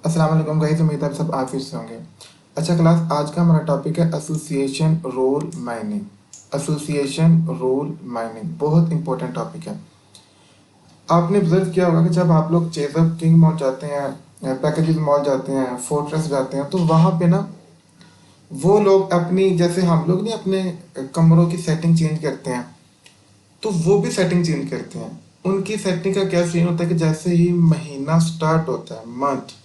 अस्सलाम वालेकुम गाइस, उम्मीद है आप सब आफियत से होंगे। अच्छा क्लास, आज का हमारा टॉपिक है association rule mining. Association rule mining बहुत इंपॉर्टेंट टॉपिक है। आपने ऑब्जर्व किया होगा कि जब आप लोग चेजअप किंग मॉल जाते हैं, पैकेजेस मॉल जाते हैं, फोर्ट्रेस जाते हैं, तो वहाँ पे ना वो लोग अपनी, जैसे हम लोग नहीं अपने कमरों की सेटिंग चेंज करते हैं, तो वो भी सेटिंग चेंज करते हैं। उनकी सेटिंग का क्या सीन होता है कि जैसे ही महीना स्टार्ट होता है, मंथ,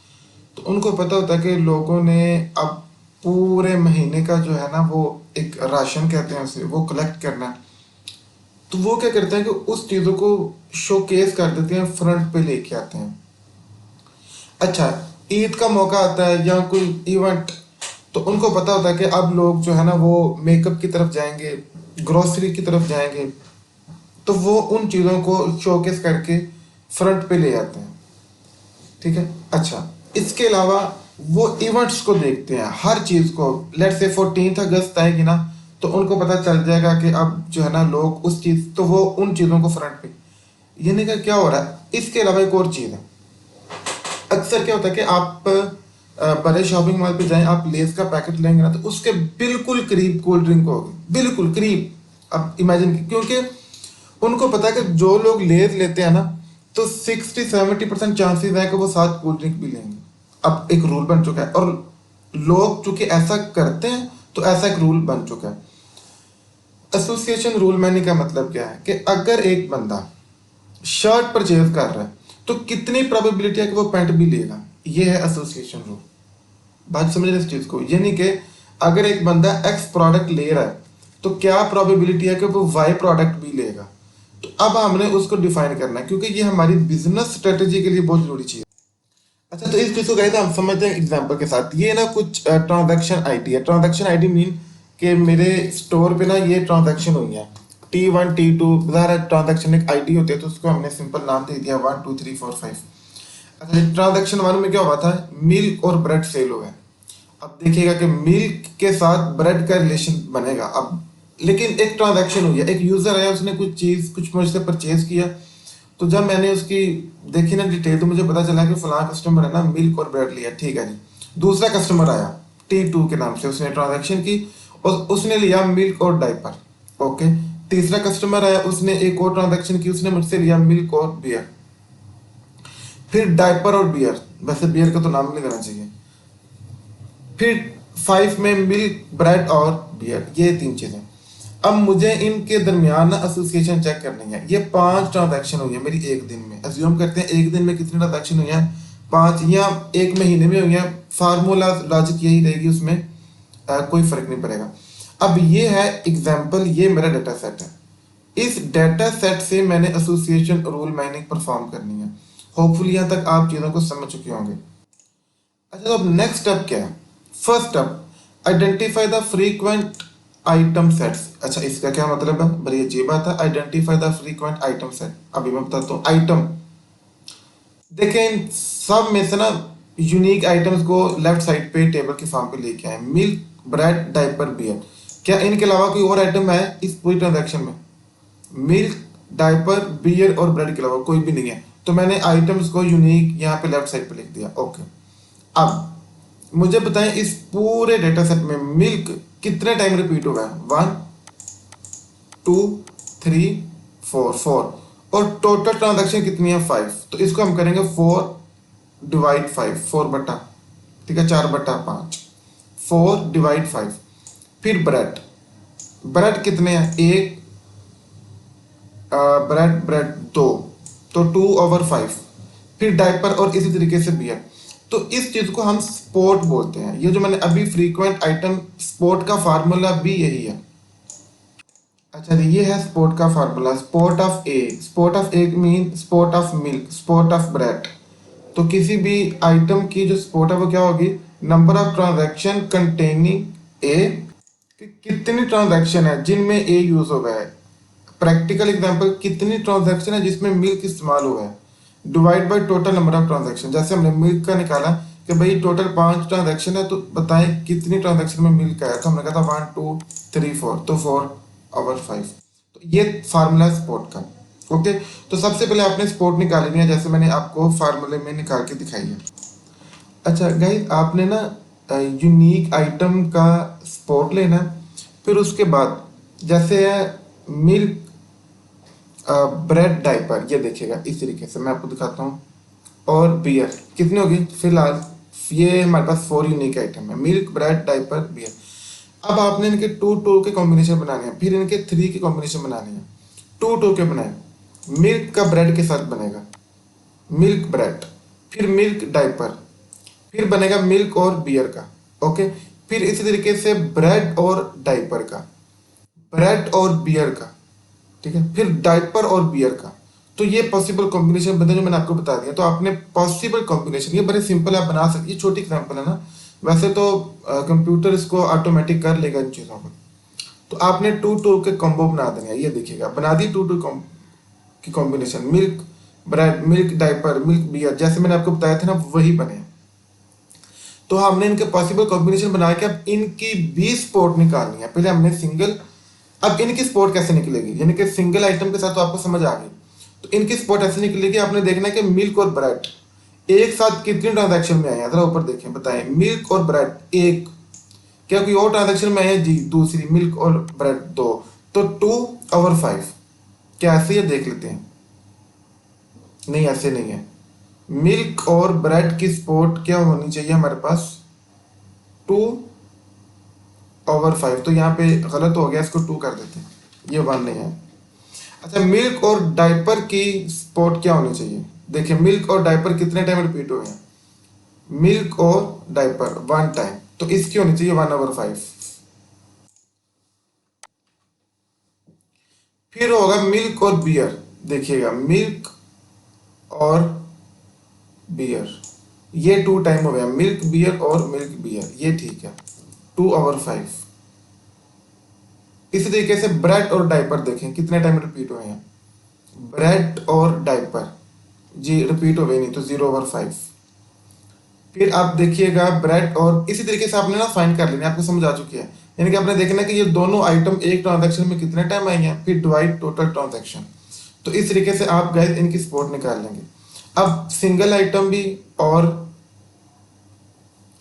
तो उनको पता होता है कि लोगों ने अब पूरे महीने का जो है ना, वो एक राशन कहते हैं उसे, वो कलेक्ट करना है। तो वो क्या करते हैं कि उस चीज़ों को शोकेस कर देते हैं, फ्रंट पे लेके आते हैं। अच्छा, ईद का मौका आता है या कोई इवेंट, तो उनको पता होता है कि अब लोग जो है ना वो मेकअप की तरफ जाएंगे, ग्रोसरी की तरफ जाएंगे, तो वो उन चीज़ों को शोकेस करके फ्रंट पे ले आते हैं। ठीक है। अच्छा, इसके अलावा वो इवेंट्स को देखते हैं, हर चीज़ को। लेट से 14 अगस्त आएगी ना, तो उनको पता चल जाएगा कि अब जो है ना लोग उस चीज़, तो वो उन चीज़ों को फ्रंट पे, यानी कि क्या हो रहा है। इसके अलावा एक और चीज़ है, अक्सर क्या होता है कि आप बड़े शॉपिंग मॉल पे जाएं, आप लेस का पैकेट लेंगे ना, तो उसके बिल्कुल करीब कोल्ड ड्रिंक होगी, बिल्कुल करीब। अब इमेजिन, क्योंकि उनको पता है कि जो लोग लेज लेते हैं ना, तो 60-70% चांसेस है कि वो साथ कोल्ड ड्रिंक भी लेंगे। अब एक रूल बन चुका है, और लोग चूंकि ऐसा करते हैं, तो ऐसा एक रूल बन चुका है। एसोसिएशन रूल मैंने का मतलब क्या है कि अगर एक बंदा शर्ट परचेज कर रहा है, तो कितनी प्रोबेबिलिटी है कि वो पैंट भी लेगा। ये है एसोसिएशन रूल। बात समझ रहे इस चीज को, यानी कि अगर एक बंदा एक्स प्रोडक्ट ले रहा है, तो क्या प्रोबेबिलिटी है कि वो वाई प्रोडक्ट भी लेगा। तो अब हमने उसको डिफाइन करना है, क्योंकि ये हमारी बिजनेस स्ट्रेटेजी के लिए बहुत जरूरी चीज है। अच्छा, तो इस चीज को कहते हैं, हम समझते हैं एग्जांपल के साथ। ये ना कुछ ट्रांजैक्शन आईडी है। ट्रांजैक्शन आईडी मीन कि मेरे स्टोर पे ना ये ट्रांजैक्शन हुई है, T1 T2, ज़ाहिर है ट्रांजैक्शन एक आईडी होती है, तो उसको हमने सिंपल नाम दे दिया 1 2 3 4 5। अच्छा, ट्रांजैक्शन 1 में क्या हुआ था, मिल्क और ब्रेड सेल हुआ है। अब देखिएगा कि मिल्क के साथ ब्रेड का रिलेशन बनेगा। अब लेकिन एक ट्रांजैक्शन हुई है, एक यूजर आया, उसने कुछ चीज कुछ मुझसे परचेज किया, तो जब मैंने उसकी देखी ना डिटेल, तो मुझे पता चला कि फलां कस्टमर है ना मिल्क और ब्रेड लिया। ठीक है जी। दूसरा कस्टमर आया T2 के नाम से, उसने ट्रांजैक्शन की और उसने लिया मिल्क और डायपर। ओके। तीसरा कस्टमर आया, उसने एक और ट्रांजैक्शन की, उसने मुझसे लिया मिल्क और बियर। फिर डायपर और बियर, वैसे बियर का तो नाम नहीं लेना चाहिए। फिर 5 में मिल्क, ब्रेड और बियर, ये 3 चीजें। अब मुझे इनके दरमियान ना एसोसिएशन चेक करनी है। ये 5 ट्रांजैक्शन हुई है मेरी एक दिन में। अज्यूम करते हैं एक दिन में कितनी ट्रांजैक्शन हुई है, 5, या एक महीने में हुई है। फार्मूला लॉजिक यही रहेगी, उसमें कोई फर्क नहीं पड़ेगा। अब ये है एग्जाम्पल, ये मेरा डाटा सेट है। इस डाटा सेट से मैंने एसोसिएशन रूल माइनिंग परफॉर्म करनी है। होपफुली यहाँ तक आप चीज़ों को समझ चुके होंगे। अच्छा, तो अब नेक्स्ट स्टेप क्या है। First step, identify the frequent item sets. अच्छा, इसका क्या मतलब है, बड़ी अजीब बात है, identify the frequent item set. अभी मैं बताता हूँ। आइटम, देखें इन सब में से ना यूनिक आइटम्स को लेफ्ट साइड पे टेबल के फॉर्म पे लेके आए। Milk, bread, diaper, beer. क्या इनके अलावा कोई और आइटम है इस पूरी ट्रांजैक्शन में? मिल्क, डायपर, बियर और ब्रेड के अलावा कोई भी नहीं है, तो मैंने आइटम्स को यूनिक यहाँ पे लेफ्ट साइड पे लिख दिया। ओके। अब मुझे बताएं, इस पूरे डेटा सेट में मिल्क कितने टाइम रिपीट होगा? 1 2 3 4 4। और टोटल ट्रांजैक्शन कितनी है? 5। तो इसको हम करेंगे 4/5, 4 बटा, ठीक है, 4/5, 4/5। फिर ब्रेड, ब्रेड कितने हैं? एक, ब्रेड ब्रेड 2, तो 2/5। फिर डायपर और इसी तरीके से बियर। तो इस चीज को हम स्पोर्ट बोलते हैं। ये जो मैंने अभी फ्रीक्वेंट आइटम, स्पोर्ट का फार्मूला भी यही है। अच्छा, तो ये है स्पोर्ट का formula. Sport of A, sport of A mean sport of milk, sport of bread. तो किसी भी आइटम की जो स्पोर्ट है वो क्या होगी? Number of transaction containing A, कितनी ट्रांजैक्शन है जिनमें ए यूज हो गया है। प्रैक्टिकल एग्जांपल, कितनी ट्रांजैक्शन है जिसमें मिल्क इस्तेमाल हुआ है, divide by total number of transaction. जैसे हमने मिल्क का निकाला कि भाई टोटल 5 ट्रांजैक्शन है, तो बताएं कितनी ट्रांजैक्शन में मिल्क आया। तो हमने कहा था 1 2 3 4, तो 4/5। तो ये फार्मूला है स्पोर्ट का। ओके। तो सबसे पहले आपने स्पोर्ट निकालनी है, जैसे मैंने आपको फार्मूले में निकाल के दिखाई है। अच्छा गाइस, आपने ना यूनिक आइटम का स्पॉट लेना है। फिर उसके बाद जैसे है मिल्क ब्रेड डाइपर, ये देखिएगा इस तरीके से मैं आपको दिखाता हूँ। और बियर कितनी होगी फिलहाल, ये हमारे पास 4 यूनिक आइटम है, मिल्क ब्रेड डाइपर बियर। अब आपने इनके 2 के कॉम्बिनेशन बनाने हैं, फिर इनके 3 के कॉम्बिनेशन बनाने हैं। 2 के बनाए, मिल्क का ब्रेड के साथ बनेगा मिल्क ब्रेड, फिर मिल्क डाइपर, फिर बनेगा मिल्क और बियर का। ओके, फिर इसी तरीके से ब्रेड और डाइपर का, ब्रेड और बियर का, ठीक है, फिर डाइपर और बियर का। तो ये पॉसिबल कॉम्बिनेशन बने जो मैंने आपको बता दिया। तो आपने पॉसिबल कॉम्बिनेशन, ये बड़े सिंपल आप बना सकते, ये छोटी एग्जांपल है ना, वैसे तो कंप्यूटर इसको ऑटोमेटिक कर लेगा इन चीज़ों को। तो आपने 2 के कॉम्बो बना देने हैं, ये देखिएगा बना दी 2 की combination, milk bread milk diaper milk beer, जैसे मैंने आपको बताया था ना वही बने। तो हमने इनके पॉसिबल कॉम्बिनेशन बना के अब इनकी 20 स्पोर्ट निकालनी है। पहले हमने सिंगल, अब इनकी स्पोर्ट कैसे निकलेगी, यानी कि सिंगल आइटम के साथ तो आपको समझ आ गई। तो इनकी स्पोर्ट ऐसे निकलेगी, आपने देखना है कि मिल्क और ब्रेड एक साथ कितनी ट्रांजैक्शन में आए हैं, जरा ऊपर देखें बताएं। मिल्क और ब्रेड एक, क्या कोई और ट्रांजैक्शन में आए हैं जी, दूसरी मिल्क और ब्रेड 2, तो 2/5। क्या ऐसे ही देख लेते हैं, नहीं ऐसे नहीं है। मिल्क और ब्रेड की स्पोर्ट क्या होनी चाहिए हमारे पास, 2/5। तो यहाँ पे गलत हो गया, इसको 2 कर देते हैं, ये 1 नहीं है। अच्छा, मिल्क और डाइपर की स्पोर्ट क्या होनी चाहिए, देखिए मिल्क और डाइपर कितने टाइम रिपीट हुए हैं, मिल्क और डाइपर 1 टाइम, तो इसकी होनी चाहिए 1/5। फिर होगा मिल्क और बियर, देखिएगा मिल्क और बियर, ये 2 टाइम हो गया, मिल्क बियर और मिल्क बियर, ये ठीक है 2/5। इसी तरीके से ब्रेड और डाइपर देखें कितने टाइम रिपीट हुए हैं, ब्रेड और डाइपर जी रिपीट हो गई नहीं, तो 0/5। फिर आप देखिएगा ब्रेड, और इसी तरीके से आपने ना फाइंड कर लेना, आपको समझ आ चुकी है। यानी कि आपने देखना कि ये दोनों आइटम एक ट्रांजैक्शन में कितने टाइम आई हैं, फिर डिवाइड टोटल ट्रांजैक्शन। तो इस तरीके से आप गैस इनकी स्पोर्ट निकाल लेंगे। अब सिंगल आइटम भी और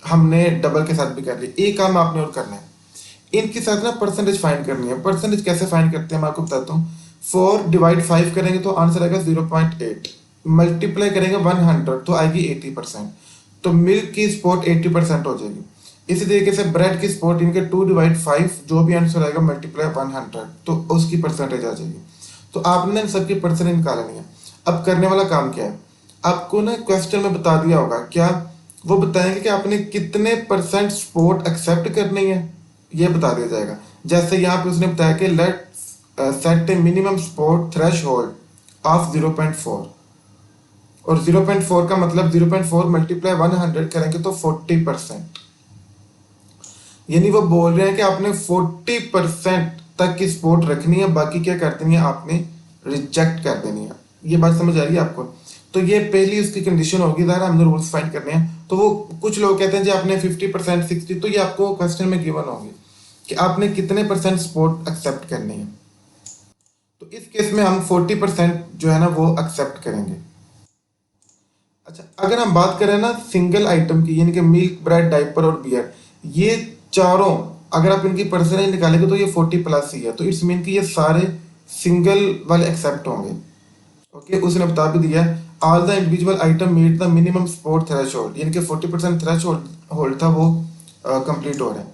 हमने डबल के साथ भी कर लिया, एक काम आपने और करना है, इनके साथ ना परसेंटेज फाइंड करनी है। परसेंटेज कैसे फाइंड करते हैं मैं आपको बताता हूँ। 4/5 करेंगे तो आंसर आएगा 0.8, मल्टीप्लाई करेंगे 100 तो आएगी 80%। तो मिल्क की स्पोर्ट 80% हो जाएगी। इसी तरीके से ब्रेड की स्पोर्ट, इनके 2/5 जो भी आंसर आएगा मल्टीप्लाई 100 तो उसकी परसेंटेज आ जाएगी। तो आपने सबकी परसेंटेज निकालनी है। अब करने वाला काम क्या है, आपको ना क्वेश्चन में बता दिया होगा, क्या वो बताएंगे कि आपने कितने परसेंट स्पोर्ट एक्सेप्ट करनी है, ये बता दिया जाएगा। जैसे यहाँ पे उसने बताया कि let set a minimum support threshold of 0.4, और 0.4 का मतलब 0.4 मल्टीप्लाई 100 करेंगे तो 40%। यानी वो बोल रहे हैं कि आपने 40% तक की सपोर्ट रखनी है, बाकी क्या कर देनी है आपने रिजेक्ट कर देनी है। ये बात समझ आ रही है आपको। तो ये पहली उसकी कंडीशन होगी, ज़रा हमने रूल्स फाइंड करने हैं। तो वो कुछ लोग कहते हैं जी आपने 50% 60, तो ये आपको क्वेश्चन में गिवन होगी कि आपने कितने परसेंट सपोर्ट एक्सेप्ट करनी है। तो इस केस में हम 40% जो है ना वो एक्सेप्ट करेंगे। अच्छा, अगर हम बात करें ना सिंगल आइटम की, यानी कि मिल्क ब्रेड डाइपर और बियर, ये चारों अगर आप इनकी परसेंटेज निकालेंगे तो ये 40+ ही है। तो इट्स मीन कि ये सारे सिंगल वाले एक्सेप्ट होंगे। ओके, उसने बता भी दिया all the individual item meet the minimum support threshold, यानी कि 40% थ्रेशोल्ड था वो कंप्लीट हो रहा है।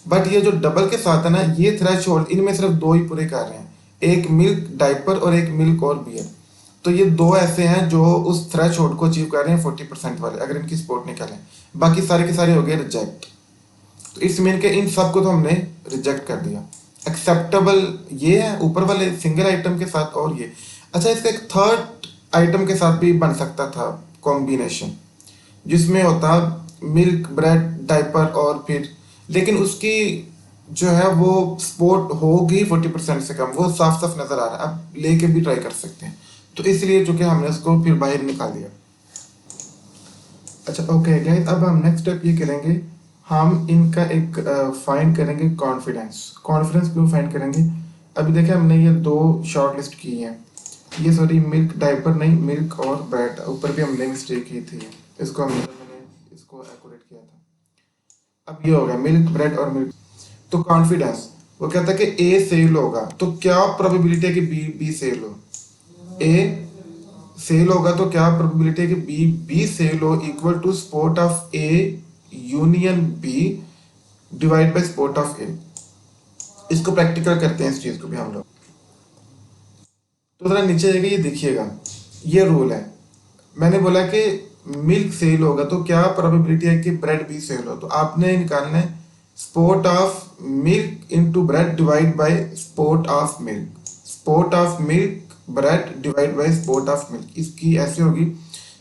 बट ये जो डबल के साथ है ना, ये थ्रेशोल्ड इनमें सिर्फ 2 ही पूरे कर रहे हैं, एक मिल्क डाइपर और एक मिल्क और बियर। तो ये 2 ऐसे हैं जो उस थ्रेशोल्ड को अचीव कर रहे हैं 40% वाले, अगर इनकी सपोर्ट निकालें। बाकी सारे के सारे हो गए रिजेक्ट। तो इस मीन के इन सब को तो हमने रिजेक्ट कर दिया। एक्सेप्टेबल ये है ऊपर वाले सिंगल आइटम के साथ, और ये अच्छा इसका एक थर्ड आइटम के साथ भी बन सकता था कॉम्बिनेशन, जिसमें होता मिल्क ब्रेड डाइपर और फिर, लेकिन उसकी जो है वो सपोर्ट होगी 40% से कम, वो साफ साफ नजर आ रहा है। अब लेके भी ट्राई कर सकते हैं, तो इसलिए जो कि हमने उसको फिर बाहर निकाल दिया। अच्छा ओके गाइस, अब हम नेक्स्ट स्टेप ये करेंगे, हम इनका एक फाइंड करेंगे कॉन्फिडेंस। कॉन्फिडेंस क्यों फाइंड करेंगे, अभी देखिए हमने ये 2 शॉर्ट लिस्ट की हैं, ये सॉरी मिल्क डाइपर नहीं, मिल्क और ब्रेड, ऊपर भी हमने मिस्टेक की थी, इसको हमने इसको एक्यूरेट किया था। अब ये हो गया मिल्क ब्रेड और मिल्क। तो कॉन्फिडेंस वो कहता है कि ए सेल होगा, तो क्या प्रोबेबिलिटी है कि बी सेल हो। ए सेल होगा तो क्या प्रोबेबिलिटी है कि बी सेल हो equal to support of A union B divide by support of A. इसको प्रैक्टिकल करते हैं इस चीज को भी हम लोग। तो जरा नीचे जाके ये देखिएगा, ये रूल है। मैंने बोला कि मिल्क सेल होगा तो क्या प्रोबेबिलिटी है कि ब्रेड भी सेल हो। तो आपने निकालना है sport of milk into breadth divide by support of milk. Sport of milk bread divide by support of milk. इसकी ऐसे होगी,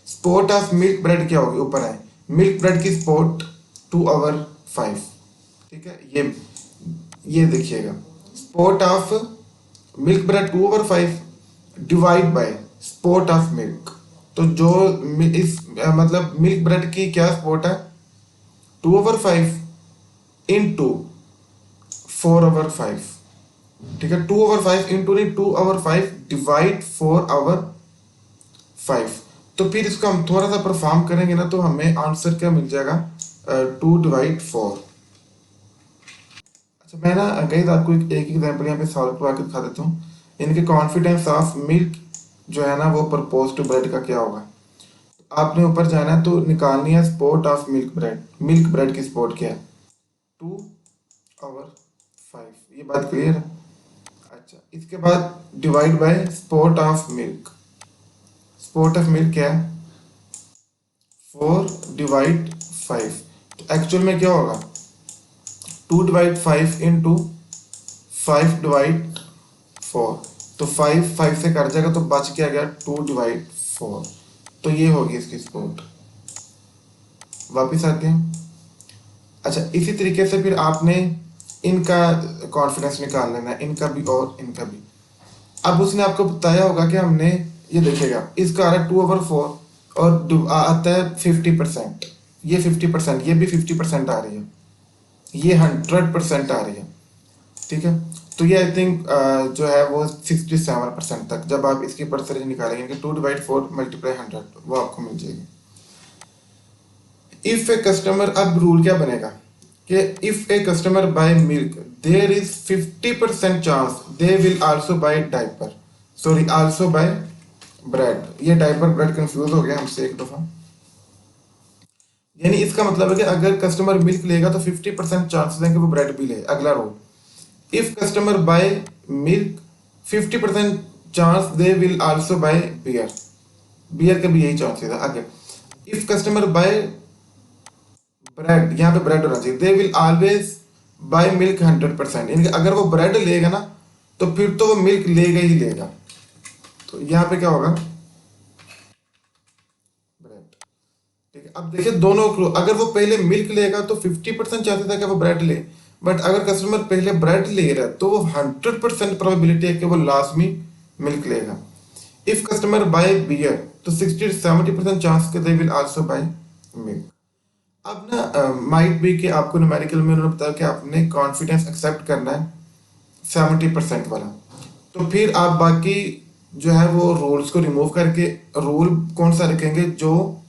स्पोर्ट ऑफ मिल्क ब्रेड क्या होगी, ऊपर आए मिल्क ब्रेड की स्पोर्ट 2/5। ठीक है, ये देखिएगा sport of milk bread 2/5 divide by support of milk. तो जो इस मतलब मिल्क ब्रेड की क्या स्पोर्ट है 2/5 इंटू 4/5। ठीक है, 2/5 इंटू नहीं 2/5 डिवाइड 4/5। तो फिर इसको हम थोड़ा सा परफॉर्म करेंगे ना तो हमें आंसर क्या मिल जाएगा 2/4। अच्छा मैं ना गाइस आपको एक एग्जांपल यहाँ पे सॉल्व करवा के दिखा देता हूँ। इनके कॉन्फिडेंस ऑफ मिल्क जो है ना वो प्रपोज टू ब्रेड का क्या होगा। आपने ऊपर जाना है तो निकालनी है sport of milk bread. Milk bread की स्पोर्ट क्या है 2/5। ये बात क्लियर है। अच्छा इसके बाद divide by support of milk. Sport of milk क्या है 4/5। तो एक्चुअल में क्या होगा 2/5 इंटू 5/4। तो 5 से कट जाएगा तो बच क्या गया 2/4। तो ये होगी इसकी स्पोर्ट। वापिस आते हैं। अच्छा इसी तरीके से फिर आपने इनका कॉन्फिडेंस निकाल लेना है, इनका भी और इनका भी। अब उसने आपको बताया होगा कि हमने ये देखिएगा इसका आ रहा है 2/4 और आता है 50%। ये 50%, ये भी 50% आ रही है, ये 100% आ रही है। ठीक है, तो ये आई थिंक जो है वो 67% तक जब आप इसकी परसेंटेज निकालेंगे 2/4 मल्टीप्लाई 100 वो आपको मिल जाएगी। इफ ए कस्टमर, अब रूल क्या बनेगा कि if a customer buy milk there is 50% chance they will also buy diaper, sorry also buy bread. ये डायपर ब्रेड कंफ्यूज हो गया हमसे एक दफा। यानी इसका मतलब है कि अगर कस्टमर मिल्क लेगा तो 50% चांसेस हैं कि वो ब्रेड भी ले। अगला rule, if customer buy milk 50% chance they will also buy beer. Beer का भी यही चांसेस है। आगे इफ कस्टमर बाय ब्रेड, यहाँ पे ब्रेड होना चाहिए, they will always buy milk 100%। यानी अगर वो ब्रेड लेगा ना तो फिर तो वो मिल्क लेगा ही लेगा। तो यहाँ पे क्या होगा ब्रेड। ठीक है, अब देखिए दोनों, अगर वो पहले मिल्क लेगा तो 50% चांसेस है कि वो ब्रेड ले, बट अगर कस्टमर पहले ब्रेड ले रहा है तो वो 100% प्रोबेबिलिटी है कि वो लाजमी मिल्क लेगा। इफ कस्टमर बाय बियर तो 60-70% चांस के दे विल आल्सो बाय मिल्क। अब ना माइट बी कि आपको न्यूमेरिकल में उन्होंने बताया कि आपने कॉन्फिडेंस एक्सेप्ट करना है 70% वाला। तो फिर आप बाकी जो है वो रूल्स को रिमूव करके रूल कौन सा रखेंगे जो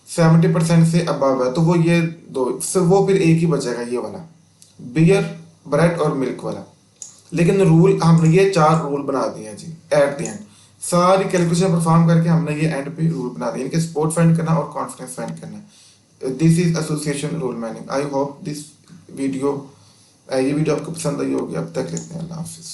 70% से अबव है। तो वो ये दो, वो फिर एक ही बचेगा, ये वाला बियर ब्रेड और मिल्क वाला। लेकिन रूल हमने ये 4 रूल बना दिए हैं जी एट द एंड। सारी कैलकुलेशन परफॉर्म करके हमने ये एंड पे रूल बना दिए, इनके स्पोर्ट फाइंड करना और कॉन्फिडेंस फाइंड करना। This is association rule mining. I hope this video, ये वीडियो आपको पसंद आई होगी। अब तक लेते हैं, अल्लाह हाफिज़।